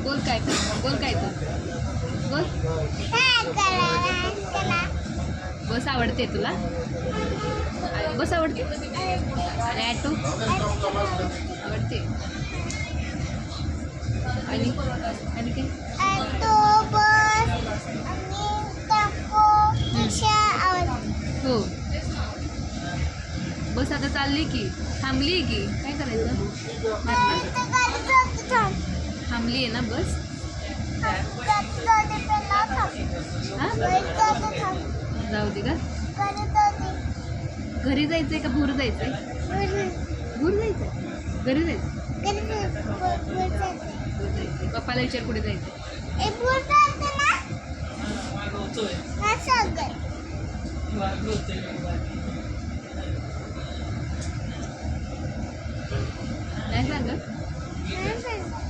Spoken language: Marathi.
बोल काय तर, बोल काय तर, बोल. बस आवडते तुला? बस आवडते आणि ॲटो आवडते. आणि आणि काय? हो. बस आता चालली की थांबली की काय करायचं? थांबली आहे ना बस. जाऊ दे का? घरी जायचंय का भूर जायचंय? भूर जायचंय. घरी जायचं. पप्पाला विचार कुठे जायचं. नाही सांगत.